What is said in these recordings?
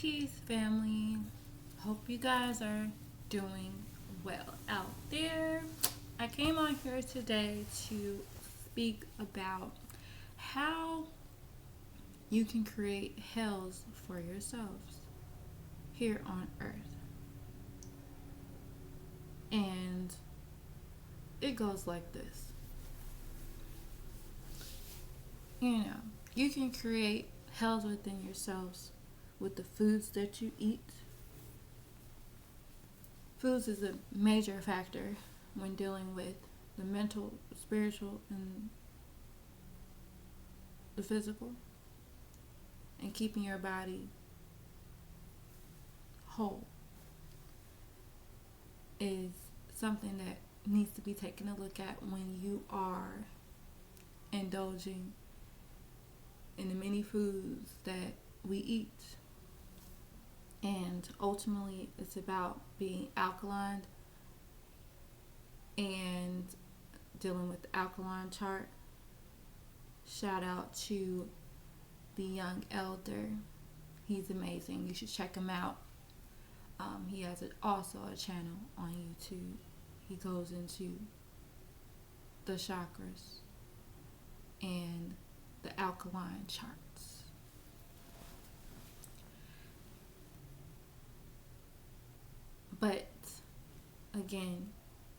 Peace, family. Hope you guys are doing well out there. I came on here today to speak about how you can create hells for yourselves here on earth. And it goes like this. You can create hells within yourselves with the foods that you eat. Foods is a major factor when dealing with the mental, spiritual, and the physical, and keeping your body whole is something that needs to be taken a look at when you are indulging in the many foods that we eat. And ultimately, it's about being alkaline and dealing with the alkaline chart. Shout out to the young elder. He's amazing. You should check him out. He has also a channel on YouTube. He goes into the chakras and the alkaline charts. But again,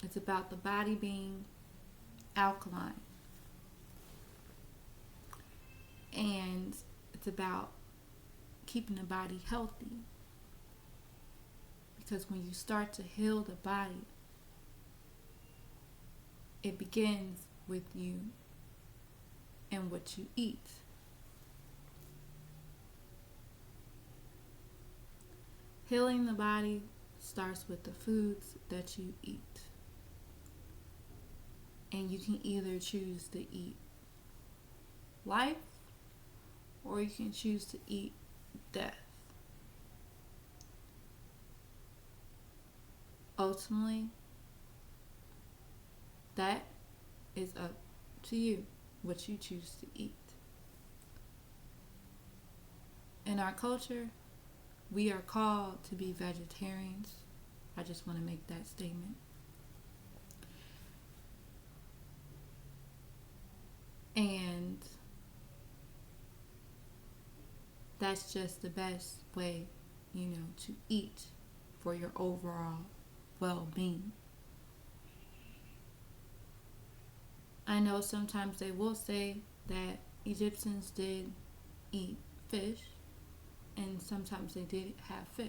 it's about the body being alkaline. And it's about keeping the body healthy. Because when you start to heal the body, it begins with you and what you eat. Healing the body starts with the foods that you eat. And you can either choose to eat life or you can choose to eat death. Ultimately, that is up to you, what you choose to eat. In our culture, we are called to be vegetarians. I just want to make that statement. And that's just the best way, to eat for your overall well-being. I know sometimes they will say that Egyptians did eat fish, and sometimes they did have fish.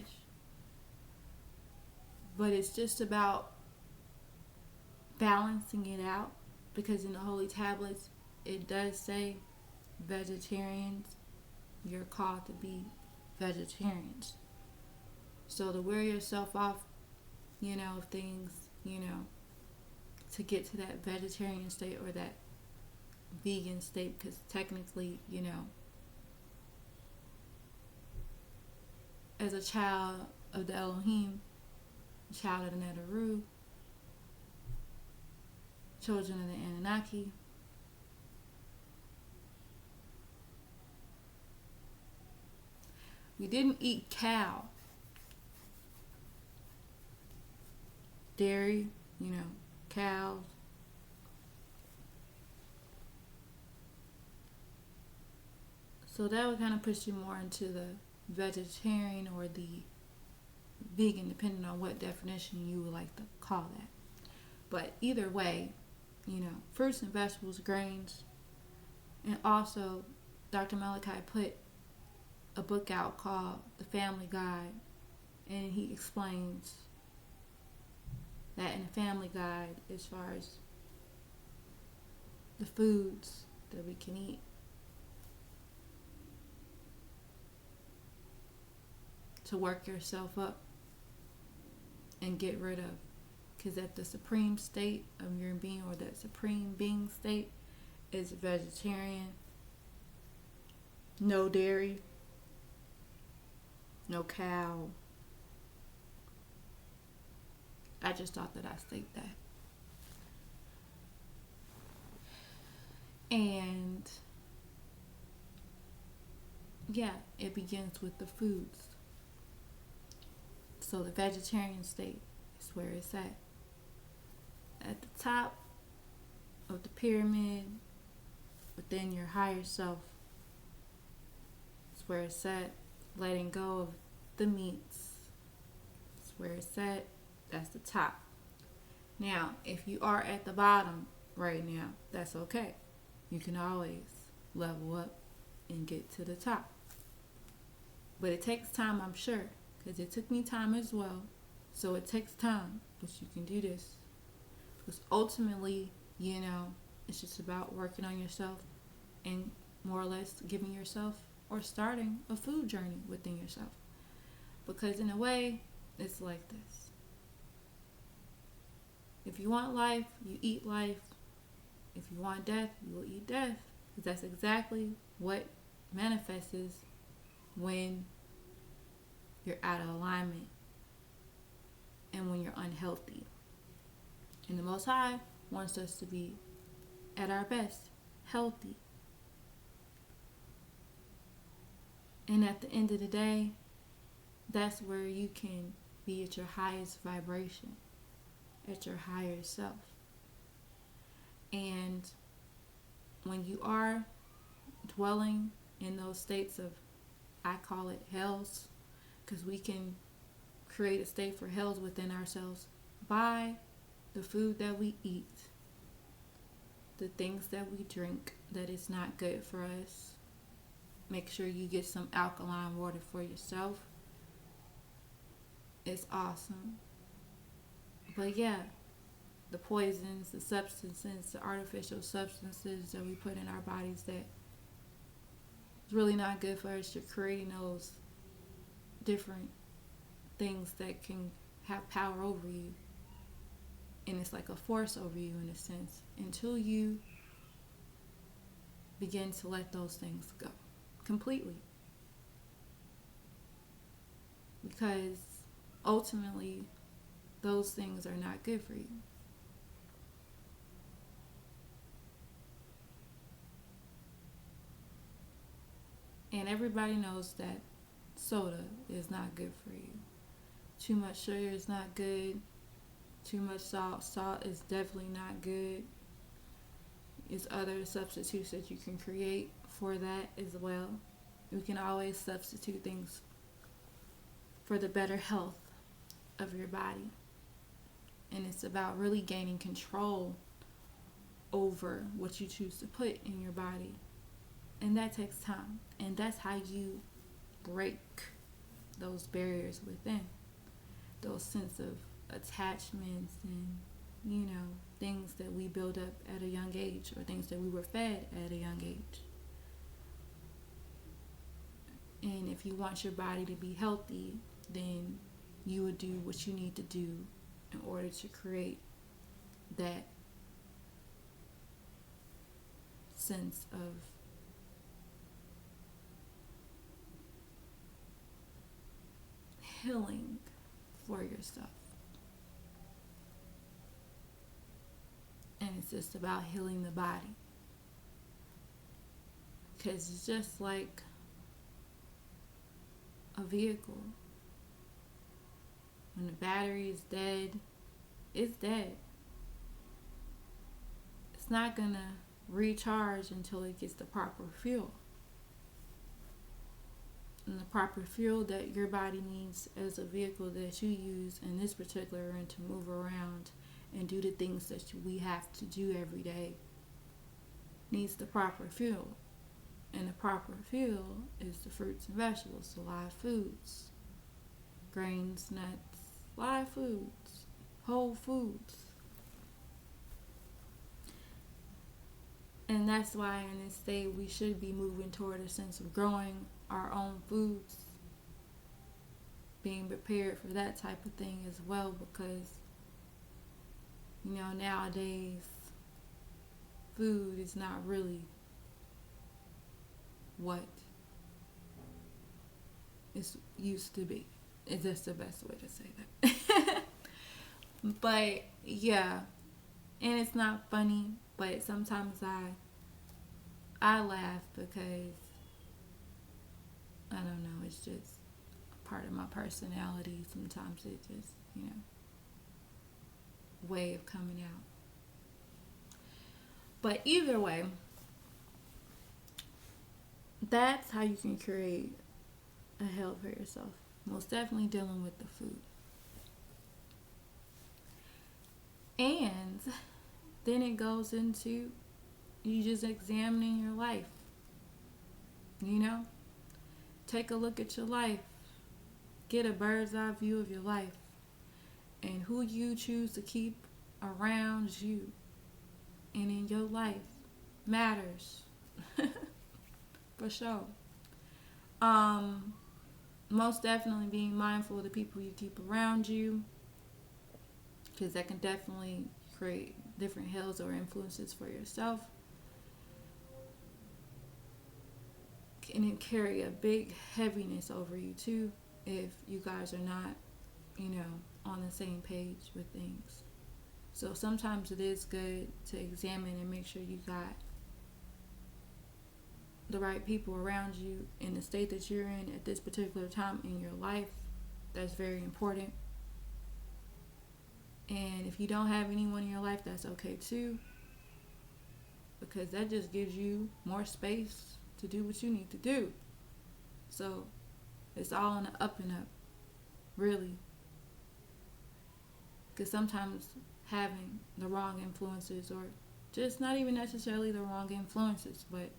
But it's just about balancing it out, because in the Holy Tablets, it does say vegetarians, you're called to be vegetarians. So to wear yourself off, things, to get to that vegetarian state or that vegan state, because technically, as a child of the Elohim, child of the Nedaru, children of the Anunnaki, we didn't eat cow, dairy, cows. So that would kind of push you more into the vegetarian or the vegan, depending on what definition you would like to call that. But either way, fruits and vegetables, grains, and also Dr. Malachi put a book out called The Family Guide, and he explains that in the Family Guide, as far as the foods that we can eat, to work yourself up and get rid of. Because at the supreme state of your being, or that supreme being state, is vegetarian, no dairy, no cow. I just thought that I state that. And yeah, it begins with the foods. So the vegetarian state is where it's at. At the top of the pyramid, within your higher self, is where it's at. Letting go of the meats. It's where it's at. That's the top. Now, if you are at the bottom right now, that's okay. You can always level up and get to the top. But it takes time, I'm sure, because it took me time as well. So it takes time, but you can do this. Because ultimately, it's just about working on yourself and more or less giving yourself or starting a food journey within yourself. Because in a way, it's like this. If you want life, you eat life. If you want death, you will eat death. Because that's exactly what manifests when you're out of alignment and when you're unhealthy. And the Most High wants us to be at our best, healthy. And at the end of the day, that's where you can be at your highest vibration, at your higher self. And when you are dwelling in those states of, I call it hells, because we can create a state for hells within ourselves by the food that we eat, the things that we drink that is not good for us. Make sure you get some alkaline water for yourself. It's awesome. But yeah, the poisons, the substances, the artificial substances that we put in our bodies that is really not good for us. You're creating those different things that can have power over you. And it's like a force over you in a sense. Until you begin to let those things go completely. Because ultimately, those things are not good for you. And everybody knows that soda is not good for you. Too much sugar is not good. Too much salt. Salt is definitely not good. There's other substitutes that you can create for that as well. We can always substitute things for the better health of your body. And it's about really gaining control over what you choose to put in your body. And that takes time. And that's how you break those barriers within. Those sense of attachments and, things that we build up at a young age or things that we were fed at a young age. And if you want your body to be healthy, then you would do what you need to do in order to create that sense of healing for yourself. And it's just about healing the body. Because it's just like a vehicle. When the battery is dead, it's dead. It's not going to recharge until it gets the proper fuel. And the proper fuel that your body needs as a vehicle that you use in this particular room to move around and do the things that we have to do every day needs the proper fuel. And the proper fuel is the fruits and vegetables, the live foods, grains, nuts, live foods, whole foods. And that's why in this state we should be moving toward a sense of growing our own foods, being prepared for that type of thing as well, because nowadays food is not really what it used to be. It's just the best way to say that. But yeah, and it's not funny, but sometimes I laugh because I don't know, it's just part of my personality. Sometimes it just, way of coming out. But either way, that's how you can create a hell for yourself. Most definitely dealing with the food. And then it goes into you just examining your life. Take a look at your life. Get a bird's eye view of your life. And who you choose to keep around you and in your life matters. For sure. Most definitely being mindful of the people you keep around you, because that can definitely create different hells or influences for yourself. And it carry a big heaviness over you too if you guys are not, on the same page with things. So sometimes it is good to examine and make sure you got the right people around you in the state that you're in at this particular time in your life. That's very important. And if you don't have anyone in your life, that's okay too, because that just gives you more space to do what you need to do. So it's all on the up and up, really. Because sometimes having the wrong influences, or just not even necessarily the wrong influences, but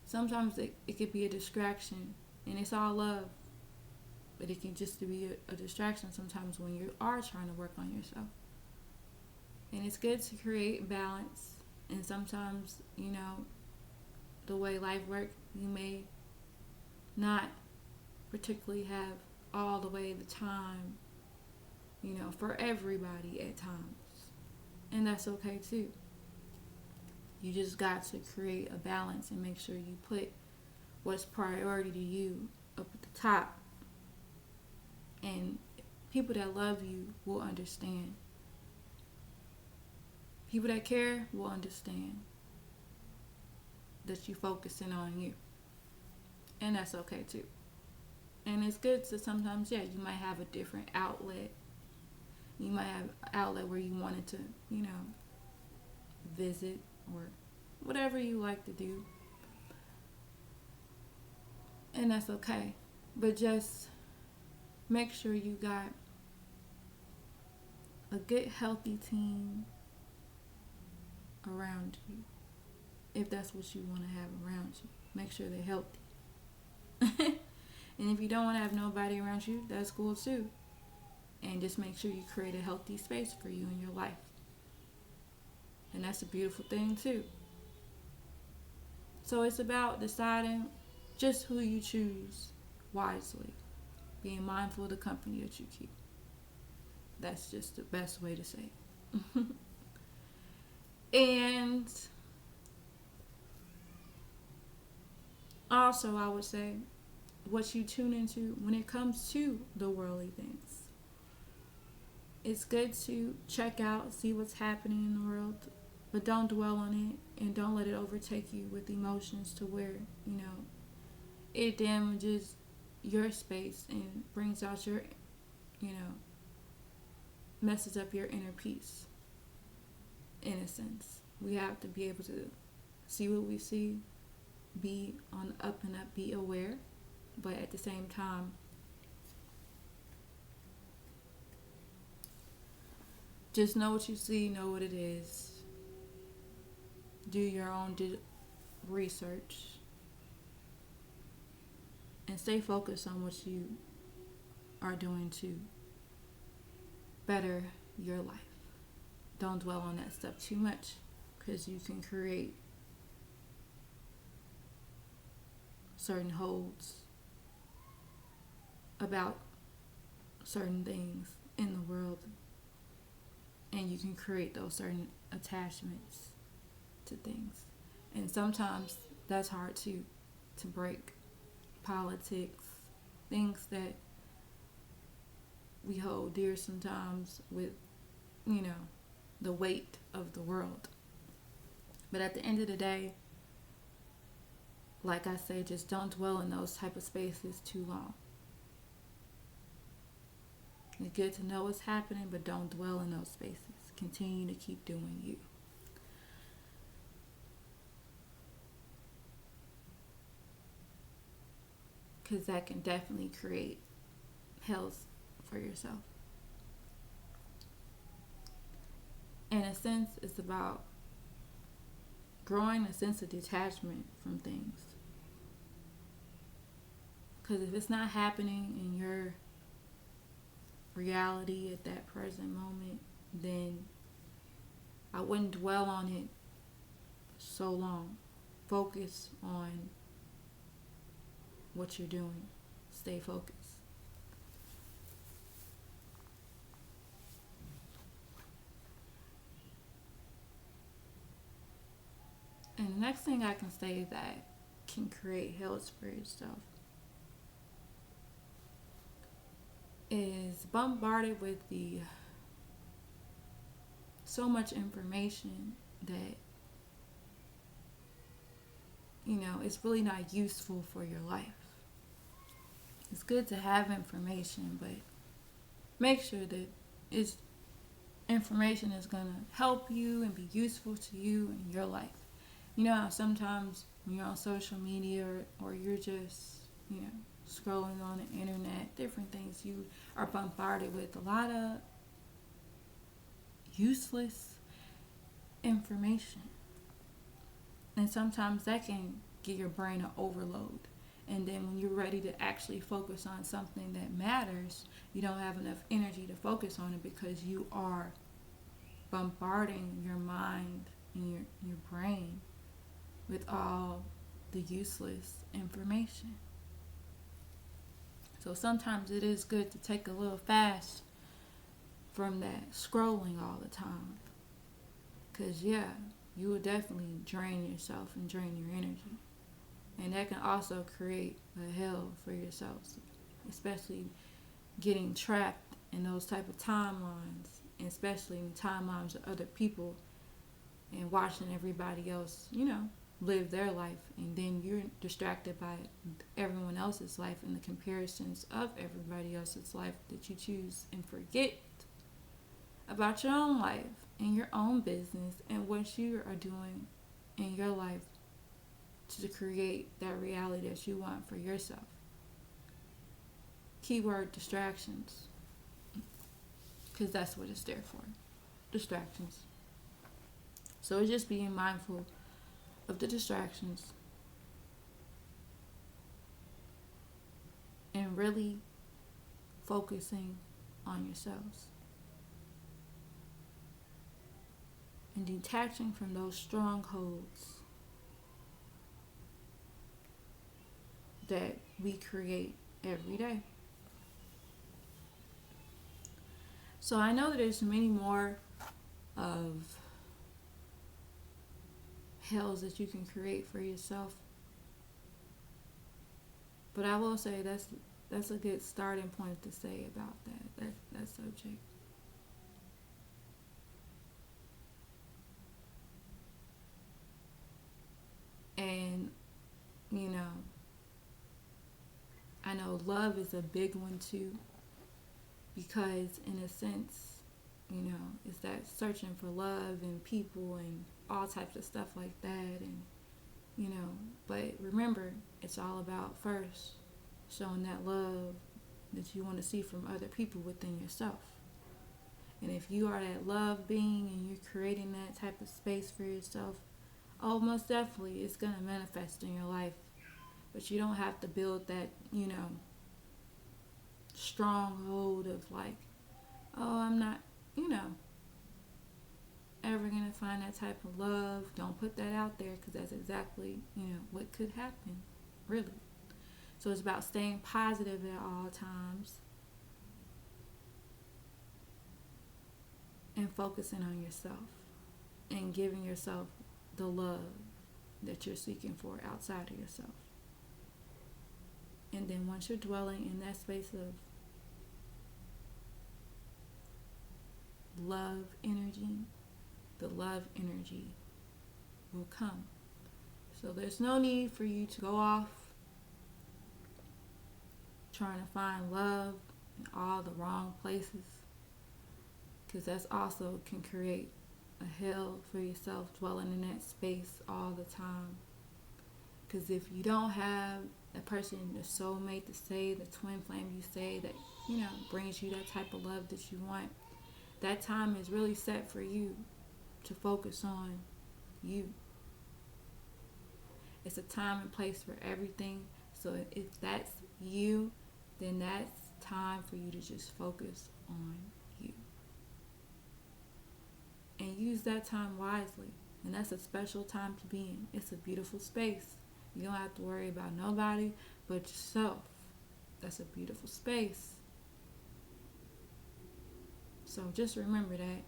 sometimes it could be a distraction, and it's all love, but it can just be a distraction sometimes when you are trying to work on yourself. And it's good to create balance, and sometimes, the way life works, you may not particularly have all the way the time, for everybody at times. And that's okay too. You just got to create a balance and make sure you put what's priority to you up at the top. And people that love you will understand. People that care will understand that you're focusing on you. And that's okay too. And it's good to sometimes, you might have a different outlet. You might have an outlet where you wanted to, visit or whatever you like to do. And that's okay. But just make sure you got a good, healthy team around you. If that's what you want to have around you, make sure they're healthy. And if you don't want to have nobody around you, that's cool too. And just make sure you create a healthy space for you in your life. And that's a beautiful thing too. So it's about deciding just who you choose wisely. Being mindful of the company that you keep. That's just the best way to say it. And also, I would say, what you tune into when it comes to the worldly things. It's good to check out, see what's happening in the world, but don't dwell on it, and don't let it overtake you with emotions to where, it damages your space and brings out your, messes up your inner peace. In a sense, we have to be able to see what we see, be on the up and up, be aware, but at the same time, just know what you see, know what it is. Do your own research. And stay focused on what you are doing to better your life. Don't dwell on that stuff too much, because you can create certain holds about certain things in the world, and you can create those certain attachments to things. And sometimes that's hard to break. Politics, things that we hold dear sometimes with, the weight of the world. But at the end of the day, like I say, just don't dwell in those type of spaces too long. It's good to know what's happening, but don't dwell in those spaces. Continue to keep doing you. Because that can definitely create hells for yourself. In a sense, it's about growing a sense of detachment from things. Because if it's not happening in your reality at that present moment, then I wouldn't dwell on it so long. Focus on what you're doing. Stay focused. And the next thing I can say that can create hells for yourself is bombarded with the so much information that it's really not useful for your life. It's good to have information, but make sure that it's information is going to help you and be useful to you in your life. You know how sometimes when you're on social media or you're just, scrolling on the internet, different things, you are bombarded with a lot of useless information. And sometimes that can get your brain an overload. And then when you're ready to actually focus on something that matters, you don't have enough energy to focus on it because you are bombarding your mind and your brain with all the useless information. So sometimes it is good to take a little fast from that scrolling all the time. Because, you will definitely drain yourself and drain your energy. And that can also create a hell for yourselves, especially getting trapped in those type of timelines, especially in timelines of other people and watching everybody else, live their life, and then you're distracted by everyone else's life and the comparisons of everybody else's life that you choose and forget about your own life and your own business and what you are doing in your life to create that reality that you want for yourself. Keyword distractions, because that's what it's there for. Distractions. So it's just being mindful of the distractions and really focusing on yourselves and detaching from those strongholds that we create every day. So I know that there's many more of hells that you can create for yourself, but I will say that's a good starting point to say about that subject. And I know love is a big one too, because in a sense, it's that searching for love and people and all types of stuff like that, and but remember, it's all about first showing that love that you want to see from other people within yourself. And if you are that love being and you're creating that type of space for yourself, oh, most definitely it's going to manifest in your life. But you don't have to build that, stronghold of like, oh, I'm not, ever going to find that type of love. Don't put that out there, because that's exactly, what could happen, really. So it's about staying positive at all times and focusing on yourself and giving yourself the love that you're seeking for outside of yourself. And then once you're dwelling in that space of love energy, the love energy will come. So there's no need for you to go off trying to find love in all the wrong places, because that's also can create a hell for yourself, dwelling in that space all the time. Because if you don't have a person, the soulmate to say, the twin flame you say that, brings you that type of love that you want, that time is really set for you to focus on you. It's a time and place for everything. So if that's you, then that's time for you to just focus on you. And use that time wisely. And that's a special time to be in. It's a beautiful space. You don't have to worry about nobody but yourself. That's a beautiful space. So just remember that.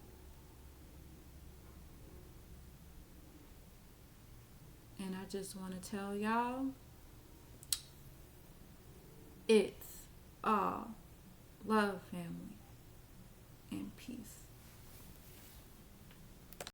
And I just want to tell y'all, it's all love, family, and peace.